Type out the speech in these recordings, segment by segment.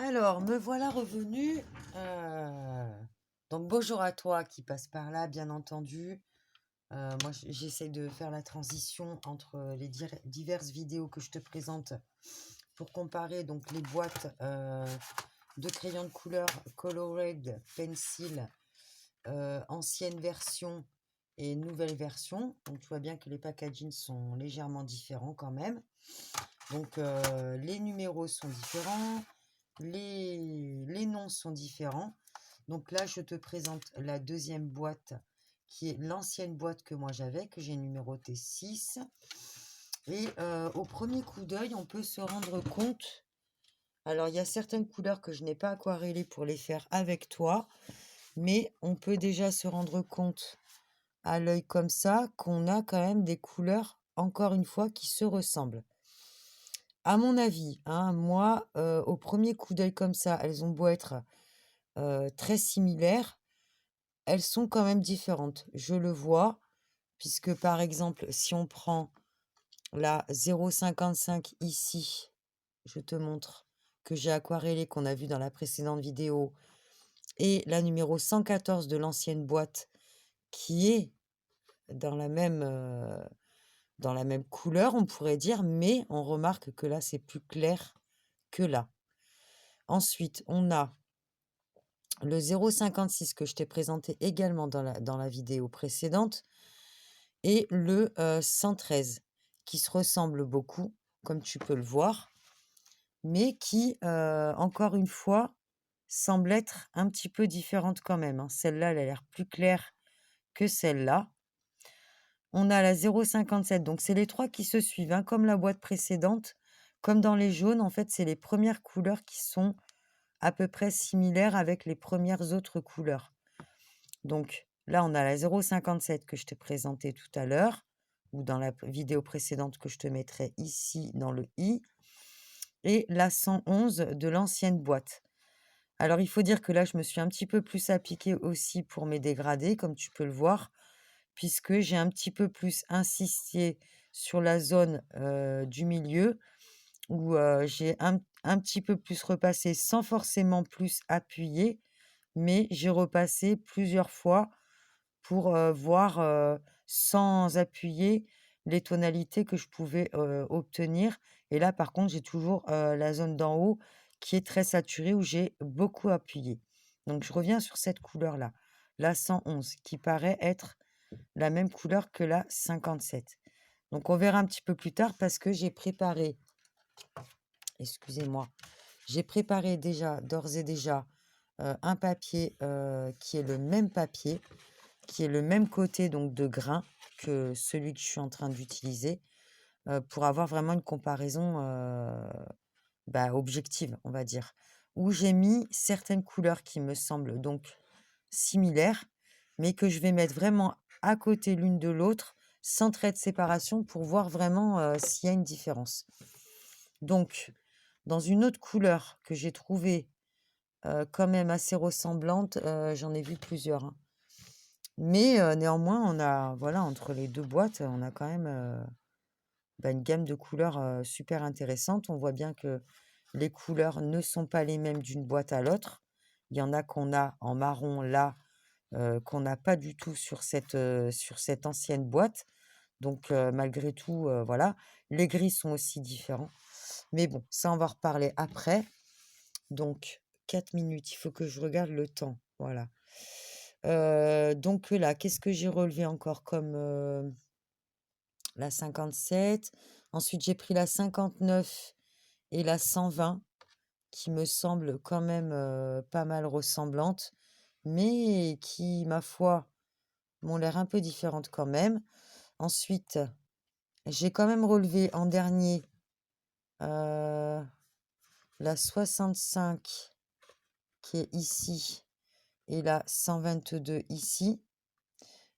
Alors, me voilà revenu. Donc, bonjour à toi qui passe par là, bien entendu. Moi, j'essaie de faire la transition entre les diverses vidéos que je te présente pour comparer donc les boîtes de crayons de couleur Colored Pencil, ancienne version et nouvelle version. Donc, tu vois bien que les packagings sont légèrement différents quand même. Donc, les numéros sont différents. Les noms sont différents. Donc là, je te présente la deuxième boîte, qui est l'ancienne boîte que moi j'avais, que j'ai numérotée 6. Et au premier coup d'œil, on peut se rendre compte. Alors, il y a certaines couleurs que je n'ai pas aquarellées pour les faire avec toi, mais on peut déjà se rendre compte à l'œil comme ça qu'on a quand même des couleurs, encore une fois, qui se ressemblent. À mon avis, hein, moi, au premier coup d'œil comme ça, elles ont beau être très similaires, elles sont quand même différentes. Je le vois, puisque par exemple, si on prend la 0,55 ici, je te montre que j'ai aquarellé, qu'on a vu dans la précédente vidéo, et la numéro 114 de l'ancienne boîte, qui est dans la même couleur, on pourrait dire, mais on remarque que là, c'est plus clair que là. Ensuite, on a le 0,56 que je t'ai présenté également dans la vidéo précédente et le 113 qui se ressemblent beaucoup, comme tu peux le voir, mais qui, encore une fois, semblent être un petit peu différentes quand même, hein. Celle-là, elle a l'air plus claire que celle-là. On a la 0,57, donc c'est les trois qui se suivent, hein, comme la boîte précédente. Comme dans les jaunes, en fait, c'est les premières couleurs qui sont à peu près similaires avec les premières autres couleurs. Donc là, on a la 0,57 que je t'ai présentée tout à l'heure, ou dans la vidéo précédente que je te mettrai ici dans le i, et la 111 de l'ancienne boîte. Alors, il faut dire que là, je me suis un petit peu plus appliquée aussi pour mes dégradés, comme tu peux le voir, puisque j'ai un petit peu plus insisté sur la zone du milieu, où j'ai un petit peu plus repassé sans forcément plus appuyer, mais j'ai repassé plusieurs fois pour voir sans appuyer les tonalités que je pouvais obtenir. Et là, par contre, j'ai toujours la zone d'en haut qui est très saturée où j'ai beaucoup appuyé. Donc, je reviens sur cette couleur-là, la 111, qui paraît être la même couleur que la 57. Donc, on verra un petit peu plus tard parce que j'ai préparé, excusez-moi, j'ai préparé déjà, d'ores et déjà, un papier qui est le même papier, qui est le même côté donc de grain que celui que je suis en train d'utiliser, pour avoir vraiment une comparaison objective, on va dire. Où j'ai mis certaines couleurs qui me semblent donc similaires, mais que je vais mettre vraiment à côté l'une de l'autre, sans trait de séparation, pour voir vraiment s'il y a une différence. Donc, dans une autre couleur que j'ai trouvée quand même assez ressemblante, j'en ai vu plusieurs, hein. Mais néanmoins, on a, voilà, entre les deux boîtes, on a quand même une gamme de couleurs super intéressante. On voit bien que les couleurs ne sont pas les mêmes d'une boîte à l'autre. Il y en a qu'on a en marron là, qu'on n'a pas du tout sur cette ancienne boîte. Donc malgré tout, voilà. Les gris sont aussi différents. Mais bon, ça, on va reparler après. Donc, 4 minutes, il faut que je regarde le temps. Voilà. Donc là, qu'est-ce que j'ai relevé encore comme la 57. Ensuite, j'ai pris la 59 et la 120 qui me semblent quand même pas mal ressemblantes, mais qui, ma foi, m'ont l'air un peu différentes quand même. Ensuite, j'ai quand même relevé en dernier la 65 qui est ici et la 122 ici.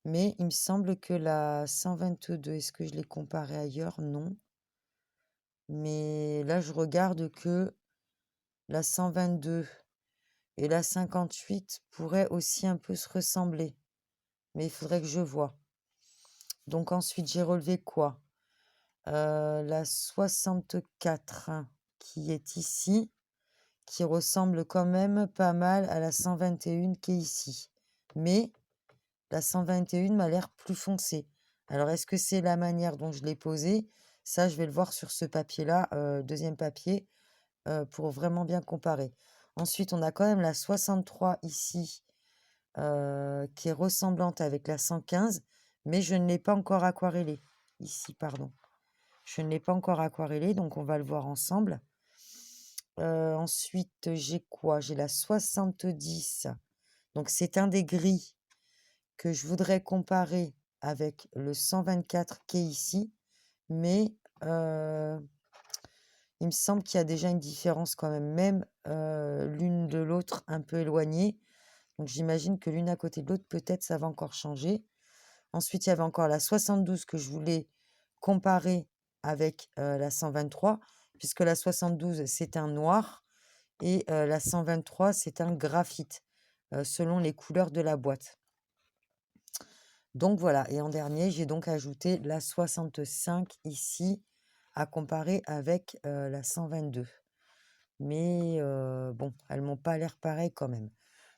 Mais il me semble que la 122, est-ce que je l'ai comparée ailleurs? Non. Mais là, je regarde que la 122 et la 58 pourraient aussi un peu se ressembler. Mais il faudrait que je voie. Donc ensuite, j'ai relevé quoi? La 64 qui est ici qui ressemble quand même pas mal à la 121 qui est ici. Mais la 121 m'a l'air plus foncée. Alors, est-ce que c'est la manière dont je l'ai posée? Ça, je vais le voir sur ce papier-là, deuxième papier, pour vraiment bien comparer. Ensuite, on a quand même la 63 ici, qui est ressemblante avec la 115, mais je ne l'ai pas encore aquarellée. Ici, pardon. Je ne l'ai pas encore aquarellée, donc on va le voir ensemble. Ensuite, j'ai quoi? J'ai la 70. Donc, c'est un des gris que je voudrais comparer avec le 124 qui est ici. Mais il me semble qu'il y a déjà une différence quand même l'une de l'autre un peu éloignée. Donc, j'imagine que l'une à côté de l'autre, peut-être ça va encore changer. Ensuite, il y avait encore la 72 que je voulais comparer avec la 123, puisque la 72, c'est un noir et la 123, c'est un graphite, selon les couleurs de la boîte. Donc voilà, et en dernier, j'ai donc ajouté la 65 ici à comparer avec la 122. Mais bon, elles m'ont pas l'air pareilles quand même.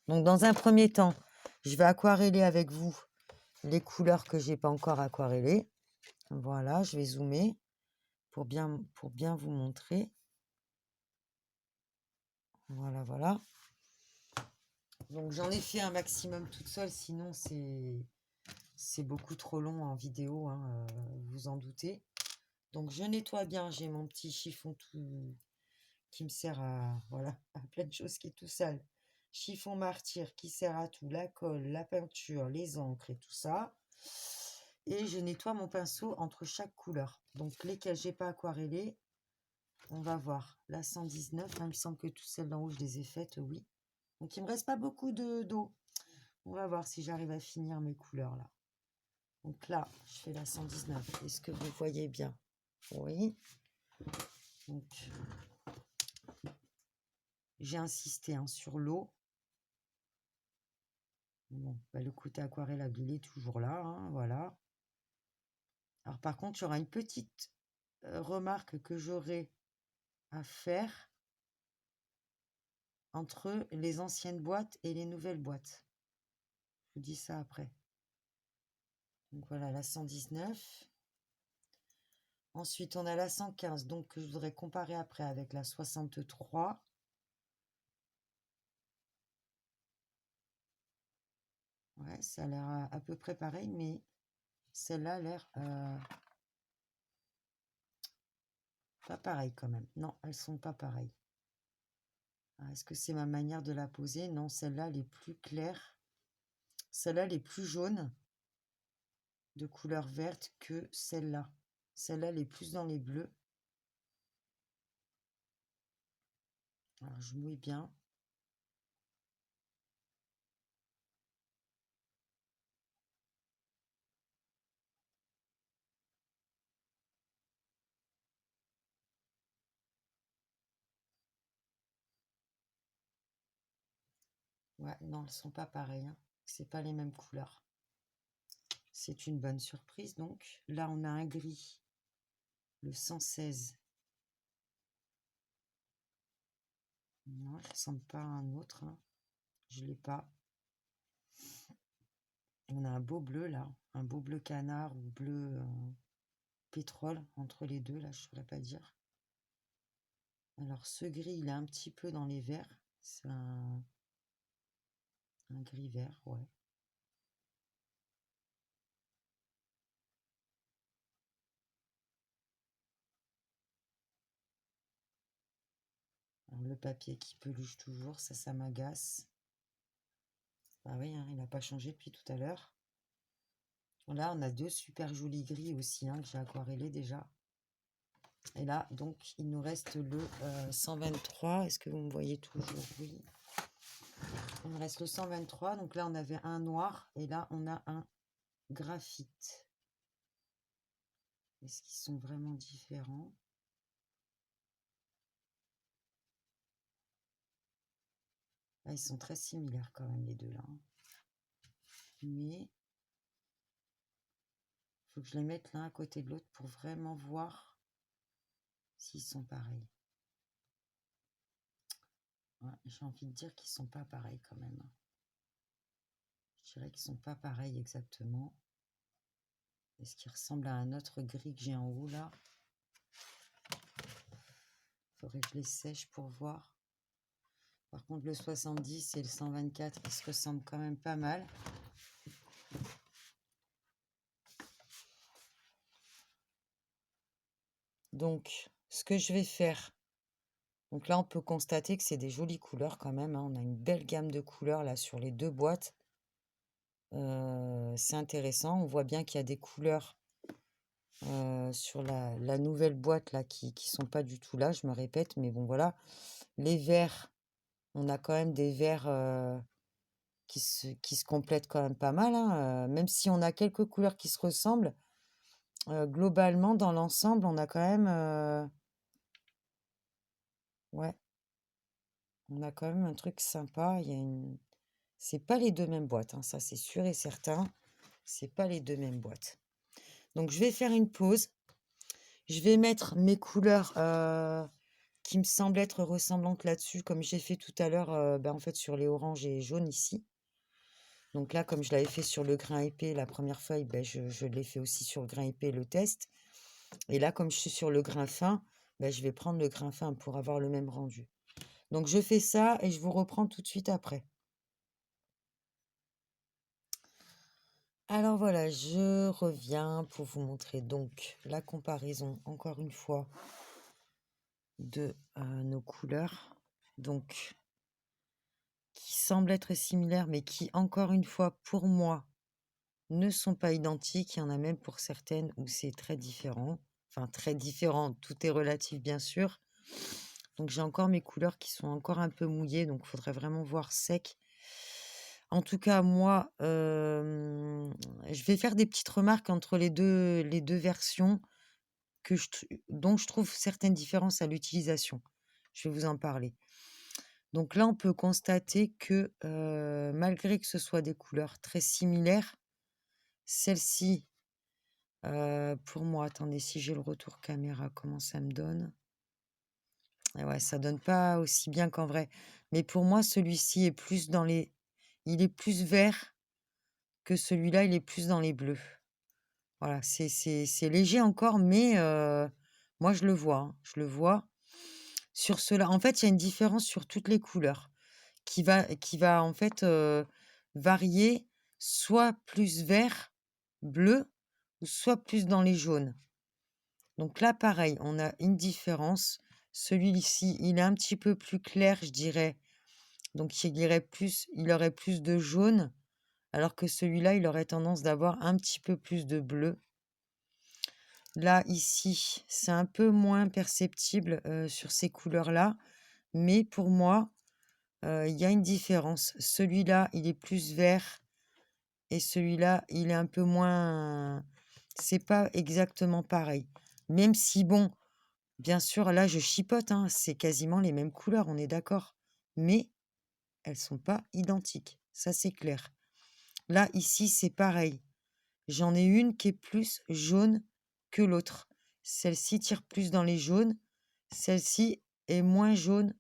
Donc dans un premier temps, je vais aquareller avec vous les couleurs que j'ai pas encore aquarellées. Voilà, je vais zoomer pour bien vous montrer. Voilà, voilà. Donc j'en ai fait un maximum toute seule, sinon c'est beaucoup trop long en vidéo, hein, vous en doutez. Donc je nettoie bien, j'ai mon petit chiffon tout qui me sert à, voilà, à plein de choses qui est tout sale. Chiffon martyr qui sert à tout, la colle, la peinture, les encres et tout ça. Et je nettoie mon pinceau entre chaque couleur. Donc lesquelles j'ai pas aquarellé, on va voir. La 119, hein, il me semble que toutes celles d'en haut, je les ai faites, oui. Donc il me reste pas beaucoup d'eau. On va voir si j'arrive à finir mes couleurs là. Donc là, je fais la 119. Est-ce que vous voyez bien? Oui. Donc, j'ai insisté sur l'eau. Bon, bah, le côté aquarelle il est toujours là, hein, voilà. Alors par contre, il y aura une petite remarque que j'aurai à faire entre les anciennes boîtes et les nouvelles boîtes. Je vous dis ça après. Donc voilà, la 119. Ensuite, on a la 115, donc que je voudrais comparer après avec la 63. Ouais, ça a l'air à peu près pareil, mais celle-là a l'air pas pareil quand même. Non, elles sont pas pareilles. Est-ce que c'est ma manière de la poser? Non, celle-là, elle est plus claire. Celle-là, elle est plus jaune, de couleur verte, que celle-là. Celle-là, elle est plus dans les bleus. Alors, je mouille bien. Ouais, non, elles sont pas pareilles, hein. C'est pas les mêmes couleurs. C'est une bonne surprise, donc. Là, on a un gris, le 116. Non, il ressemble pas à un autre, hein. Je l'ai pas. On a un beau bleu, là. Un beau bleu canard ou bleu pétrole, entre les deux, là, je ne saurais pas dire. Alors, ce gris, il est un petit peu dans les verts. C'est un gris vert, ouais. Alors, le papier qui peluche toujours, ça m'agace. Ah oui, hein, il n'a pas changé depuis tout à l'heure. Là, on a deux super jolis gris aussi, hein, que j'ai aquarellé déjà. Et là, donc, il nous reste le 123. Est-ce que vous me voyez toujours? Oui. Il me reste le 123. Donc là, on avait un noir et là, on a un graphite. Est-ce qu'ils sont vraiment différents? Là, ils sont très similaires quand même, les deux là. Mais il faut que je les mette l'un à côté de l'autre pour vraiment voir s'ils sont pareils. Ouais, j'ai envie de dire qu'ils sont pas pareils quand même. Je dirais qu'ils sont pas pareils exactement. Est-ce qu'il ressemble à un autre gris que j'ai en haut là? Faudrait que je les sèche pour voir. Par contre, le 70 et le 124, ils se ressemblent quand même pas mal. Donc, ce que je vais faire, donc là, on peut constater que c'est des jolies couleurs quand même, hein. On a une belle gamme de couleurs là sur les deux boîtes. C'est intéressant. On voit bien qu'il y a des couleurs sur la nouvelle boîte là qui sont pas du tout là, je me répète, mais bon voilà. Les verts, on a quand même des verts qui se complètent quand même pas mal, hein, même si on a quelques couleurs qui se ressemblent. Globalement, dans l'ensemble, on a quand même ouais, on a quand même un truc sympa. Il y a une C'est pas les deux mêmes boîtes, hein, ça c'est sûr et certain. C'est pas les deux mêmes boîtes. Donc je vais faire une pause. Je vais mettre mes couleurs qui me semblent être ressemblantes là-dessus, comme j'ai fait tout à l'heure, en fait sur les oranges et jaunes ici. Donc là, comme je l'avais fait sur le grain épais la première feuille, je l'ai fait aussi sur le grain épais le test. Et là, comme je suis sur le grain fin, je vais prendre le grain fin pour avoir le même rendu. Donc je fais ça et je vous reprends tout de suite après. Alors voilà, je reviens pour vous montrer donc la comparaison, encore une fois, de nos couleurs. Donc, qui semblent être similaires, mais qui, encore une fois, pour moi, ne sont pas identiques. Il y en a même pour certaines où c'est très différent. Enfin, très différent, tout est relatif, bien sûr. Donc, j'ai encore mes couleurs qui sont encore un peu mouillées, donc il faudrait vraiment voir sec. En tout cas, moi, je vais faire des petites remarques entre les deux versions dont je trouve certaines différences à l'utilisation. Je vais vous en parler. Donc là, on peut constater que malgré que ce soit des couleurs très similaires, celle-ci, pour moi, attendez, si j'ai le retour caméra, comment ça me donne? Et ouais, ça donne pas aussi bien qu'en vrai. Mais pour moi, celui-ci est plus il est plus vert que celui-là, il est plus dans les bleus. Voilà, c'est léger encore, mais moi, je le vois, hein, je le vois. Sur cela, en fait, il y a une différence sur toutes les couleurs qui va en fait varier soit plus vert, bleu, ou soit plus dans les jaunes. Donc là, pareil, on a une différence. Celui-ci, il est un petit peu plus clair, je dirais. Donc il aurait plus de jaune, alors que celui-là, il aurait tendance d'avoir un petit peu plus de bleu. Là, ici, c'est un peu moins perceptible sur ces couleurs-là, mais pour moi, il y a une différence. Celui-là, il est plus vert et celui-là, il est un peu moins. C'est pas exactement pareil. Même si, bon, bien sûr, là, je chipote, hein, c'est quasiment les mêmes couleurs, on est d'accord. Mais elles sont pas identiques, ça c'est clair. Là, ici, c'est pareil. J'en ai une qui est plus jaune que l'autre. Celle-ci tire plus dans les jaunes. Celle-ci est moins jaune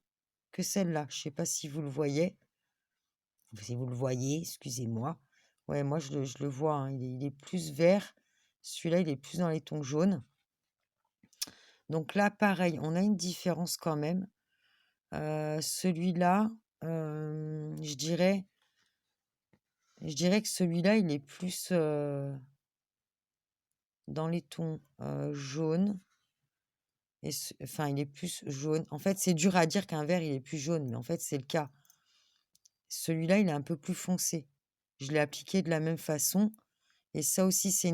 que celle-là. Je sais pas si vous le voyez. Si vous le voyez, excusez-moi. Ouais, moi je le vois, hein, il est plus vert. Celui-là, il est plus dans les tons jaunes. Donc là, pareil, on a une différence quand même. Celui-là, je dirais que celui-là, il est plus dans les tons jaunes. Enfin, il est plus jaune. En fait, c'est dur à dire qu'un vert, il est plus jaune, mais en fait, c'est le cas. Celui-là, il est un peu plus foncé. Je l'ai appliqué de la même façon. Et ça aussi, c'est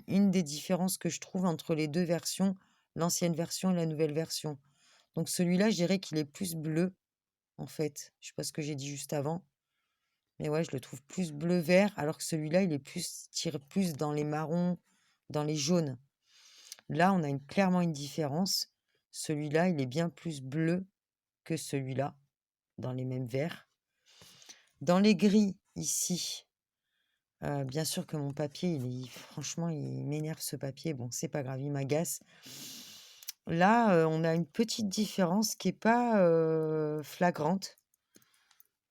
une des différences que je trouve entre les deux versions, l'ancienne version et la nouvelle version. Donc celui-là, je dirais qu'il est plus bleu, en fait. Je sais pas ce que j'ai dit juste avant. Mais ouais, je le trouve plus bleu-vert, alors que celui-là, tire plus dans les marrons, dans les jaunes. Là, on a clairement une différence. Celui-là, il est bien plus bleu que celui-là, dans les mêmes verts. Dans les gris, ici, bien sûr que mon papier, franchement, il m'énerve ce papier. Bon, c'est pas grave, il m'agace. Là, on a une petite différence qui est pas flagrante.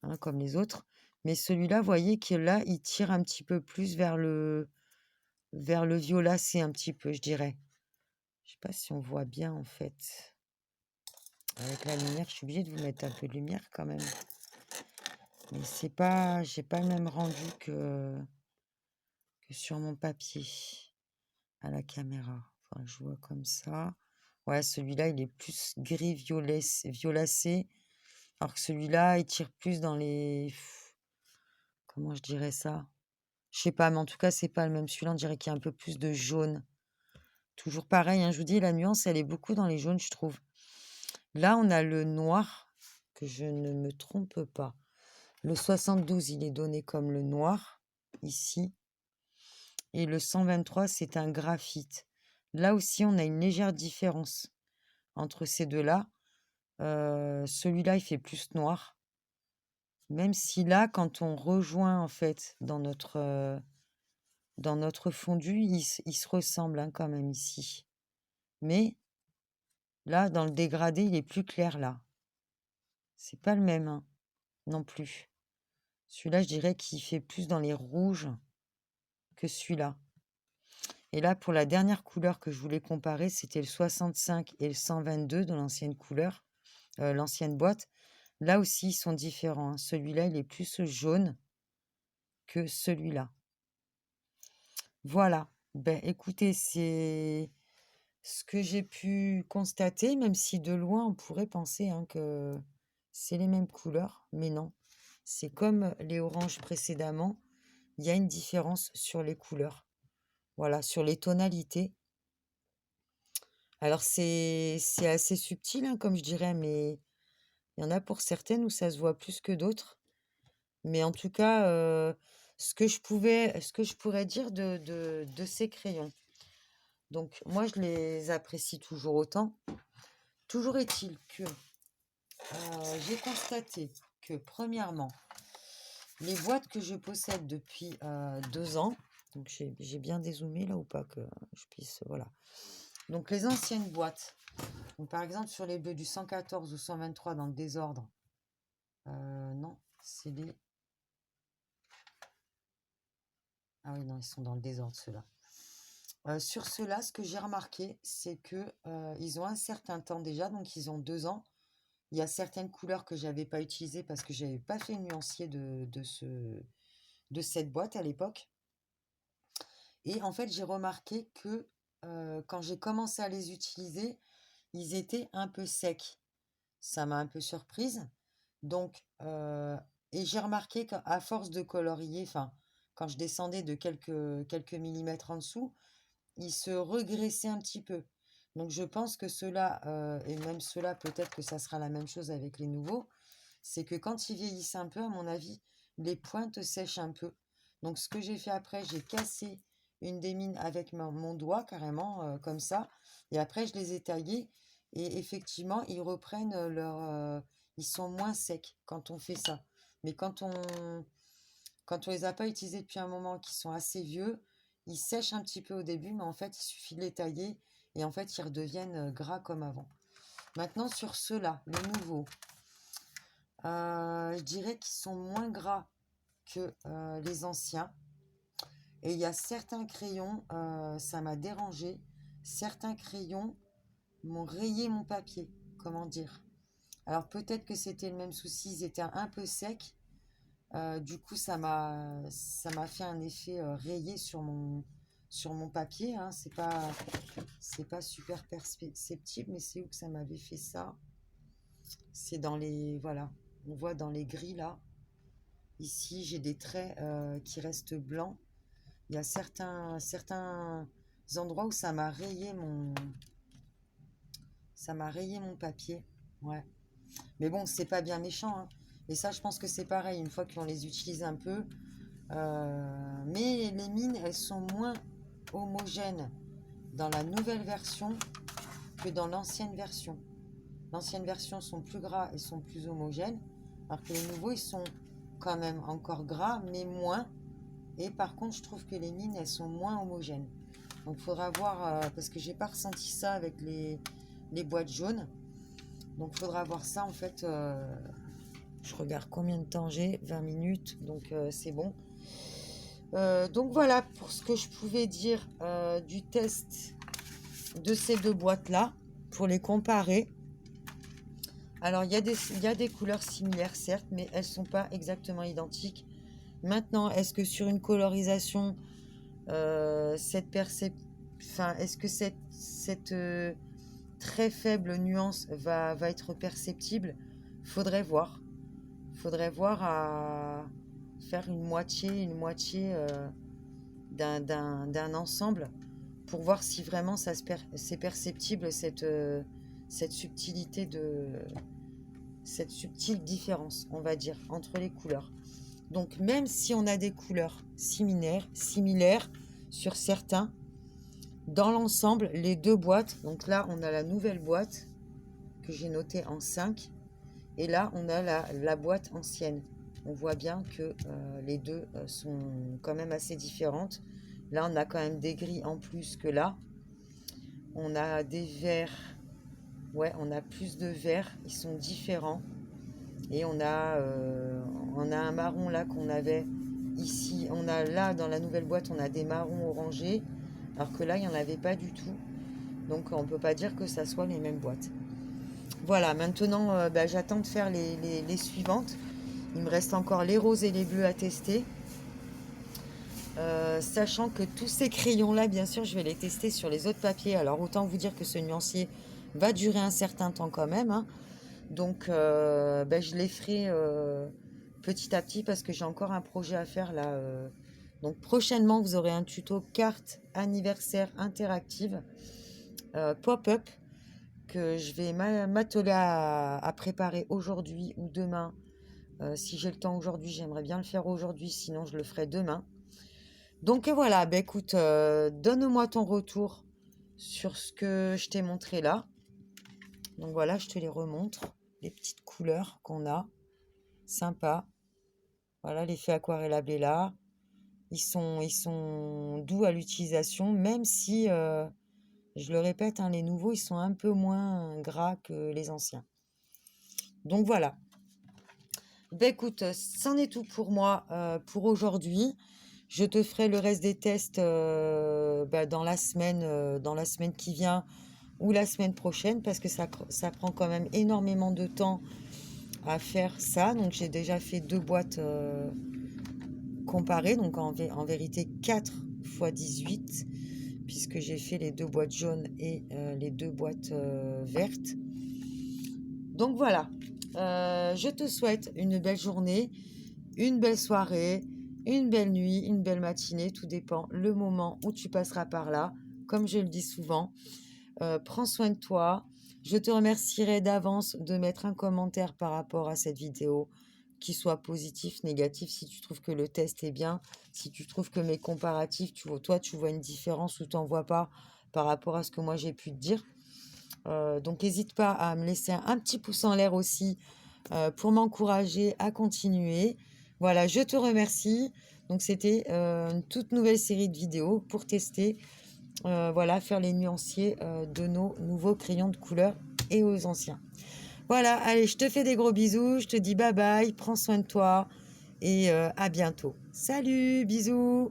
hein, comme les autres. Mais celui-là, vous voyez que là, il tire un petit peu plus vers le violacé, un petit peu, je dirais. Je sais pas si on voit bien, en fait. Avec la lumière, je suis obligée de vous mettre un peu de lumière quand même. Mais c'est pas, j'ai pas le même rendu que sur mon papier à la caméra. Enfin, je vois comme ça. Ouais, celui-là, il est plus gris violacé. Alors que celui-là, il tire plus dans les... Comment je dirais ça? Je sais pas, mais en tout cas, c'est pas le même. Celui-là, on dirait qu'il y a un peu plus de jaune. Toujours pareil, hein, je vous dis, la nuance, elle est beaucoup dans les jaunes, je trouve. Là, on a le noir, que je ne me trompe pas. Le 72, il est donné comme le noir, ici. Et le 123, c'est un graphite. Là aussi, on a une légère différence entre ces deux-là. Celui-là, il fait plus noir. Même si là, quand on rejoint, en fait, dans notre fondu, il se ressemble hein, quand même ici. Mais là, dans le dégradé, il est plus clair, là. C'est pas le même, hein, non plus. Celui-là, je dirais qu'il fait plus dans les rouges que celui-là. Et là, pour la dernière couleur que je voulais comparer, c'était le 65 et le 122 de l'ancienne couleur, l'ancienne boîte. Là aussi, ils sont différents, hein. Celui-là, il est plus jaune que celui-là. Voilà. Ben, écoutez, c'est ce que j'ai pu constater, même si de loin, on pourrait penser hein, que c'est les mêmes couleurs, mais non. C'est comme les oranges précédemment, il y a une différence sur les couleurs. Voilà, sur les tonalités. Alors, c'est assez subtil, hein, comme je dirais, mais il y en a pour certaines où ça se voit plus que d'autres. Mais en tout cas, ce que je pourrais dire de ces crayons. Donc, moi, je les apprécie toujours autant. Toujours est-il que j'ai constaté que, premièrement, les boîtes que je possède depuis 2 ans, donc j'ai bien dézoomé là ou pas que je puisse, voilà. Donc, les anciennes boîtes, donc, par exemple, sur les bleus du 114 ou 123 dans le désordre, non, c'est les... Ah oui, non, ils sont dans le désordre, ceux-là. Sur ceux-là, ce que j'ai remarqué, c'est que ils ont un certain temps déjà, donc ils ont 2 ans. Il y a certaines couleurs que j'avais pas utilisées parce que j'avais pas fait le nuancier de cette boîte à l'époque. Et en fait, j'ai remarqué que quand j'ai commencé à les utiliser, ils étaient un peu secs. Ça m'a un peu surprise. Donc, et j'ai remarqué qu'à force de colorier, enfin, quand je descendais de quelques millimètres en dessous, ils se regraissaient un petit peu. Donc, je pense que ceux-là, et même ceux-là, peut-être que ça sera la même chose avec les nouveaux, c'est que quand ils vieillissent un peu, à mon avis, les pointes sèchent un peu. Donc, ce que j'ai fait après, j'ai cassé une des mines avec mon doigt, carrément, comme ça. Et après, je les ai taillés. Et effectivement, ils reprennent ils sont moins secs quand on fait ça. Mais quand on les a pas utilisés depuis un moment, qui sont assez vieux, ils sèchent un petit peu au début, mais en fait, il suffit de les tailler. Et en fait, ils redeviennent gras comme avant. Maintenant, sur ceux-là, les nouveaux, je dirais qu'ils sont moins gras que les anciens. Et il y a certains crayons, ça m'a dérangé. Certains crayons m'ont rayé mon papier. Comment dire? Alors peut-être que c'était le même souci, ils étaient un peu secs. Du coup, ça m'a fait un effet rayé sur mon papier. Hein. C'est pas super perceptible, mais c'est où que ça m'avait fait ça? C'est dans les, voilà, on voit dans les gris là. Ici, j'ai des traits qui restent blancs. Il y a certains endroits où ça m'a rayé mon papier. Ouais. Mais bon, c'est pas bien méchant, hein. Et ça, je pense que c'est pareil, une fois qu'on les utilise un peu. Mais les mines, elles sont moins homogènes dans la nouvelle version que dans l'ancienne version. L'ancienne version sont plus gras et sont plus homogènes, alors que les nouveaux, ils sont quand même encore gras, mais moins. Et par contre, je trouve que les mines, elles sont moins homogènes. Donc, il faudra voir, parce que j'ai pas ressenti ça avec les boîtes jaunes. Donc, il faudra voir ça, en fait, Je regarde combien de temps j'ai, 20 minutes, donc c'est bon. Donc voilà pour ce que je pouvais dire du test de ces deux boîtes-là, pour les comparer. Alors, il y a des couleurs similaires, certes, mais elles ne sont pas exactement identiques. Maintenant, est-ce que sur une colorisation, est-ce que cette très faible nuance va être perceptible? Faudrait voir. Faudrait voir à faire une moitié d'un ensemble pour voir si vraiment c'est perceptible cette subtilité cette subtile différence, on va dire, entre les couleurs. Donc même si on a des couleurs similaires sur certains, dans l'ensemble, les deux boîtes, donc là on a la nouvelle boîte que j'ai notée en 5, et là on a la boîte ancienne. On voit bien que les deux sont quand même assez différentes. Là on a quand même des gris en plus que là. On a des verts, ouais, on a plus de verts, ils sont différents. Et on a un marron là qu'on avait ici. On a là dans la nouvelle boîte, on a des marrons orangés, alors que là, il n'y en avait pas du tout. Donc on ne peut pas dire que ça soit les mêmes boîtes. Voilà, maintenant j'attends de faire les suivantes. Il me reste encore les roses et les bleus à tester. Sachant que tous ces crayons-là, bien sûr, je vais les tester sur les autres papiers. Alors autant vous dire que ce nuancier va durer un certain temps quand même, hein. Donc je les ferai petit à petit parce que j'ai encore un projet à faire là. Donc prochainement, vous aurez un tuto carte anniversaire interactive pop-up que je vais m'atteler à préparer aujourd'hui ou demain. Si j'ai le temps aujourd'hui, j'aimerais bien le faire aujourd'hui, sinon je le ferai demain. Donc voilà, écoute, donne-moi ton retour sur ce que je t'ai montré là. Donc voilà, je te les remontre, les petites couleurs qu'on a. Sympa. Voilà, l'effet aquarellable est là. Ils sont doux à l'utilisation, même si, je le répète, hein, les nouveaux, ils sont un peu moins gras que les anciens. Donc voilà. Écoute, c'en est tout pour moi pour aujourd'hui. Je te ferai le reste des tests dans la semaine qui vient ou la semaine prochaine, parce que ça prend quand même énormément de temps à faire ça. Donc j'ai déjà fait 2 boîtes comparées, donc en vérité 4 x 18, puisque j'ai fait les 2 boîtes jaunes et les 2 boîtes vertes. Donc voilà, je te souhaite une belle journée, une belle soirée, une belle nuit, une belle matinée, tout dépend le moment où tu passeras par là. Comme je le dis souvent, prends soin de toi. Je te remercierai d'avance de mettre un commentaire par rapport à cette vidéo, qui soit positif, négatif, si tu trouves que le test est bien, si tu trouves que mes comparatifs, tu vois une différence ou tu n'en vois pas par rapport à ce que moi j'ai pu te dire. Donc n'hésite pas à me laisser un petit pouce en l'air aussi pour m'encourager à continuer. Voilà, je te remercie. Donc c'était une toute nouvelle série de vidéos pour tester, voilà, faire les nuanciers de nos nouveaux crayons de couleur et aux anciens. Voilà, allez, je te fais des gros bisous, je te dis bye bye, prends soin de toi et à bientôt. Salut, bisous.